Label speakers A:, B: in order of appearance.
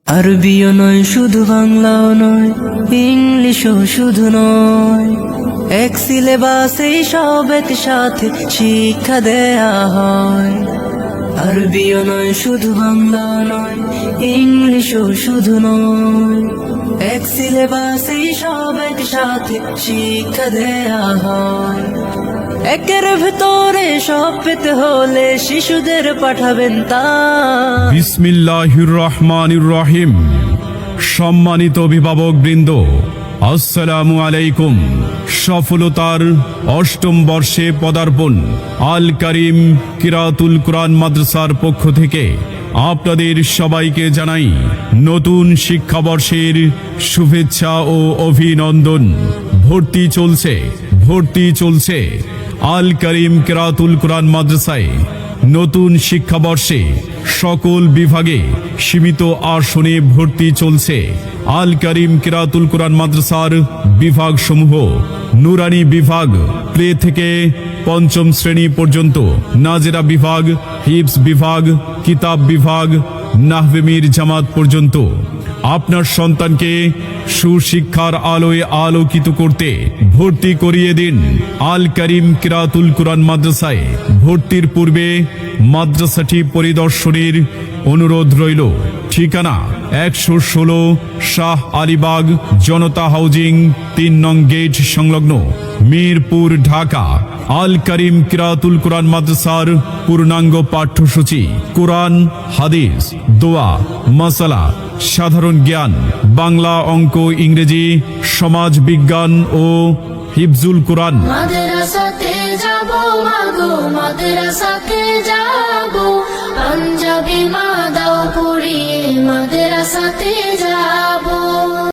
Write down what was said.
A: RBO নয় শুধু বাংলাও নয়, ইংলিশও শুধু নয়, এক সিলেবাসেই সব একসাথে শিক্ষা দেয়া হয়। আরবিও নয় শুধু বাংলাও নয়, ইংলিশও শুধু নয়, এক সিলেবাসেই সব একসাথে শিক্ষা দেয়া হয়। একের ভেতরে সব পেতে হলে শিশুদের পাঠাবেন তা।
B: বিসমিল্লাহির রহমানির রহিম। সম্মানিত অভিভাবক বৃন্দ, আসসালামু আলাইকুম। সফলতার অষ্টম বর্ষে পদার্পণ আল কারিম কিরাতুল কুরআন মাদ্রাসার পক্ষ থেকে আপনাদের সবাইকে জানাই নতুন শিক্ষাবর্ষের শুভেচ্ছা ও অভিনন্দন। ভর্তি চলছে আল কারিম কিরাতুল কুরআন মাদ্রাসায়। নতুন শিক্ষাবর্ষে সকল বিভাগে সীমিত আসনে ভর্তি চলছে। আল কারিম কিরাতুল কুরআন মাদ্রাসার বিভাগসমূহ: নুরানি বিভাগ প্লে থেকে পঞ্চম শ্রেণী পর্যন্ত, নাজেরা বিভাগ, হিফজ বিভাগ, কিতাব বিভাগ, নাহবে মীর জামাত পর্যন্ত। আপনার সন্তানকে সুশিক্ষার আলোয় আলোকিত করতে ভর্তি করিয়ে দিন আল কারিম কিরাতুল কুরআন মাদ্রাসায়। ভর্তির পূর্বে মাদ্রাসাটি পরিদর্শনের অনুরোধ রইল। ঠিকানা 116 শাহ আলীবাগ জনতা হাউজিং 3 নং গেট সংলগ্ন, মিরপুর, ঢাকা। আল কারিম কিরাতুল কুরআন মাদ্রাসার পূর্ণাঙ্গ পাঠ্যসূচি: কোরআন, হাদিস, দোয়া, মাসালা, সাধারণ জ্ঞান, বাংলা, অঙ্ক, ইংরেজি, সমাজ বিজ্ঞান ও হিফজুল কোরআন।
C: মাদ্রাসাতে যাব মাগো, মাদ্রাসাতে যাব, পাঞ্জাবি মা দাও পড়িয়ে মাদ্রাসাতে যাব।